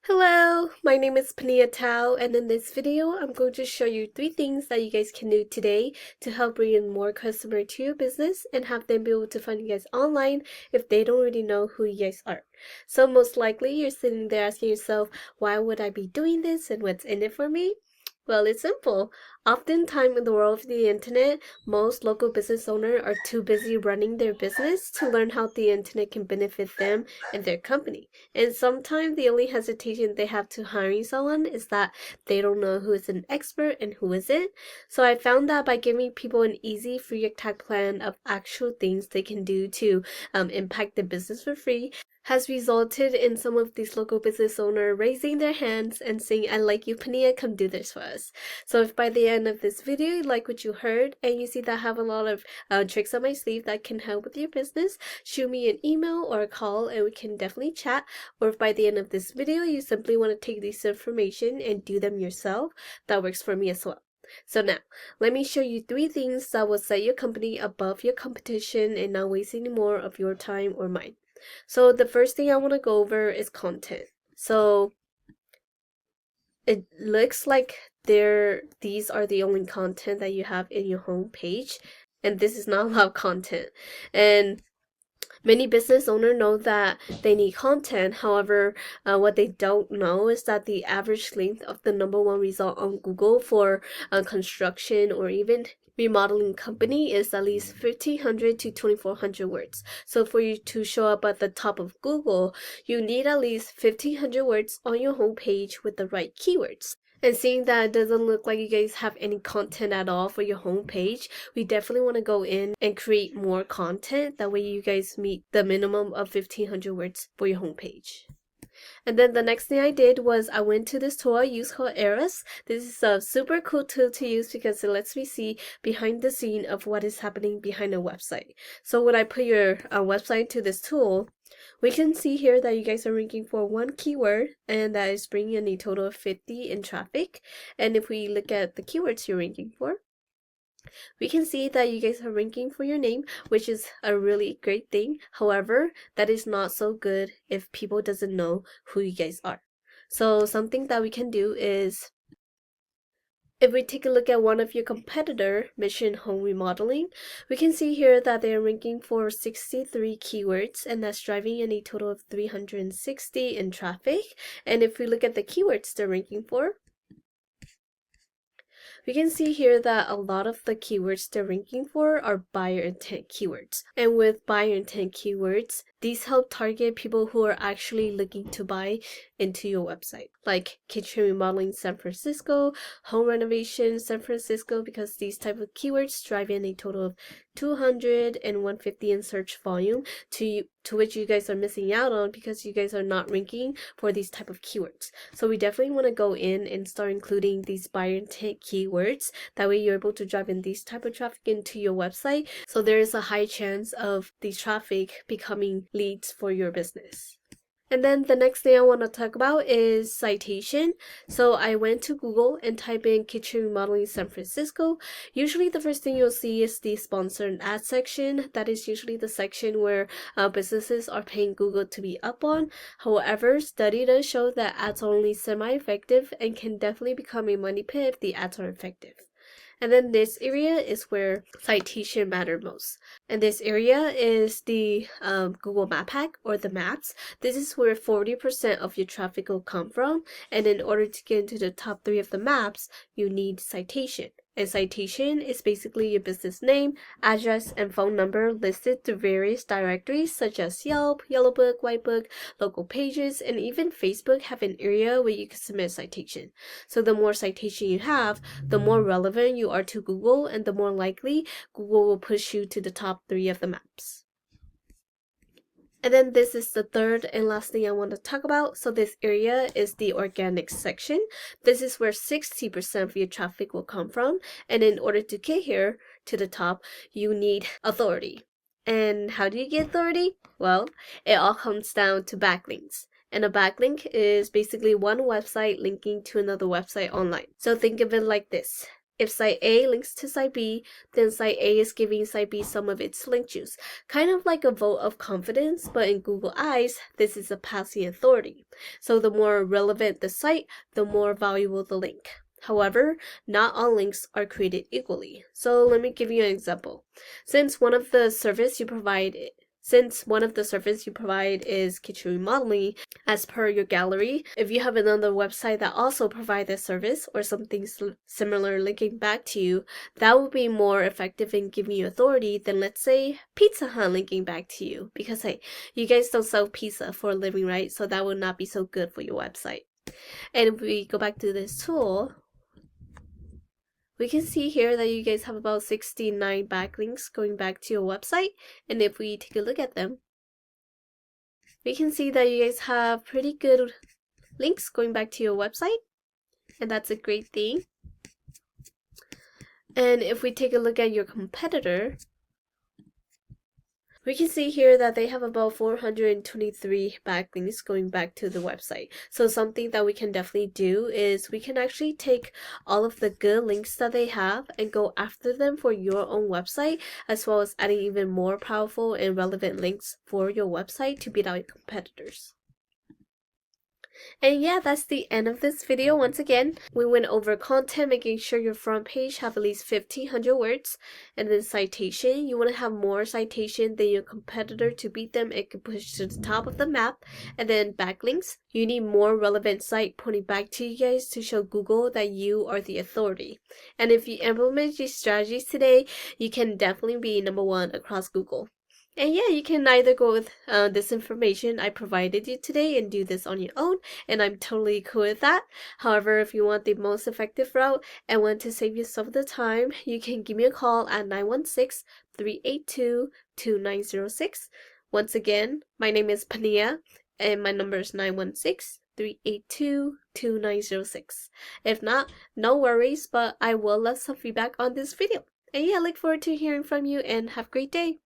Hello, my name is Panyia, and in this video, I'm going to show you 3 things that you guys can do today to help bring in more customer to your business and have them be able to find you guys online if they don't already know who you guys are. So most likely, you're sitting there asking yourself, why would I be doing this and what's in it for me? Well, it's simple. Oftentimes in the world of the internet, most local business owners are too busy running their business to learn how the internet can benefit them and their company. And sometimes the only hesitation they have to hiring someone is that they don't know who is an expert and who isn't. So I found that by giving people an easy free attack plan of actual things they can do to impact the business for free, has resulted in some of these local business owners raising their hands and saying, I like you, Panyia, come do this for us. So if by the end of this video you like what you heard and you see that I have a lot of tricks on my sleeve that can help with your business, shoot me an email or a call and we can definitely chat. Or if by the end of this video you simply want to take this information and do them yourself, that works for me as well. So now, let me show you 3 things that will set your company above your competition and not waste any more of your time or mine. So the first thing I want to go over is content. So it looks like these are the only content that you have in your homepage, and this is not a lot of content. And many business owners know that they need content. However, what they don't know is that the average length of the #1 result on Google for construction or even remodeling company is at least 1,500 to 2,400 words. So for you to show up at the top of Google, you need at least 1,500 words on your homepage with the right keywords. And seeing that it doesn't look like you guys have any content at all for your homepage, we definitely want to go in and create more content. That way you guys meet the minimum of 1,500 words for your homepage. And then the next thing I did was I went to this tool I use called Eras. This is a super cool tool to use because it lets me see behind the scene of what is happening behind a website. So when I put your website to this tool, we can see here that you guys are ranking for 1 keyword and that is bringing in a total of 50 in traffic. And if we look at the keywords you're ranking for, we can see that you guys are ranking for your name, which is a really great thing. However, that is not so good if people doesn't know who you guys are. So something that we can do is, if we take a look at one of your competitor, Mission Home Remodeling, we can see here that they are ranking for 63 keywords, and that's driving in a total of 360 in traffic. And if we look at the keywords they're ranking for, we can see here that a lot of the keywords they're ranking for are buyer intent keywords. And with buyer intent keywords, these help target people who are actually looking to buy into your website, like kitchen remodeling San Francisco, home renovation San Francisco, because these type of keywords drive in a total of 200 and 150 in search volume, to which you guys are missing out on because you guys are not ranking for these type of keywords. So we definitely want to go in and start including these buyer intent keywords. That way you're able to drive in these type of traffic into your website. So there is a high chance of the traffic becoming leads for your business. And then the next thing I want to talk about is citation. So I went to Google and type in kitchen remodeling San Francisco. Usually the first thing you'll see is the sponsored ad section. That is usually the section where businesses are paying Google to be up on. However, study does show that ads are only semi-effective and can definitely become a money pit if the ads are effective. And then this area is where citation matter most. And this area is the Google Map Hack or the maps. This is where 40% of your traffic will come from. And in order to get into the top 3 of the maps, you need citation. And citation is basically your business name, address, and phone number listed through various directories such as Yelp, Yellowbook, Whitebook, local pages, and even Facebook have an area where you can submit a citation. So the more citation you have, the more relevant you are to Google, and the more likely Google will push you to the top 3 of the maps. And then this is the third and last thing I want to talk about. So this area is the organic section. This is where 60% of your traffic will come from. And in order to get here to the top, you need authority. And how do you get authority? Well, it all comes down to backlinks. And a backlink is basically one website linking to another website online. So think of it like this. If site A links to site B, then site A is giving site B some of its link juice. Kind of like a vote of confidence, but in Google eyes, this is a passing authority. So the more relevant the site, the more valuable the link. However, not all links are created equally. So let me give you an example. Since one of the service you provide is kitchen remodeling, as per your gallery, if you have another website that also provides this service or something similar linking back to you, that would be more effective in giving you authority than, let's say, Pizza Hut linking back to you. Because hey, you guys don't sell pizza for a living, right? So that would not be so good for your website. And if we go back to this tool, we can see here that you guys have about 69 backlinks going back to your website. And if we take a look at them, we can see that you guys have pretty good links going back to your website. And that's a great thing. And if we take a look at your competitor, we can see here that they have about 423 backlinks going back to the website. So something that we can definitely do is we can actually take all of the good links that they have and go after them for your own website, as well as adding even more powerful and relevant links for your website to beat out your competitors. And yeah, that's the end of this video. Once again, we went over content, making sure your front page have at least 1,500 words. And then citation, you want to have more citation than your competitor to beat them and can push to the top of the map. And then backlinks, you need more relevant site pointing back to you guys to show Google that you are the authority. And if you implement these strategies today, you can definitely be #1 across Google. And yeah, you can either go with this information I provided you today and do this on your own, and I'm totally cool with that. However, if you want the most effective route and want to save yourself the time, you can give me a call at 916-382-2906. Once again, my name is Panyia, and my number is 916-382-2906. If not, no worries, but I will leave some feedback on this video. And yeah, I look forward to hearing from you and have a great day.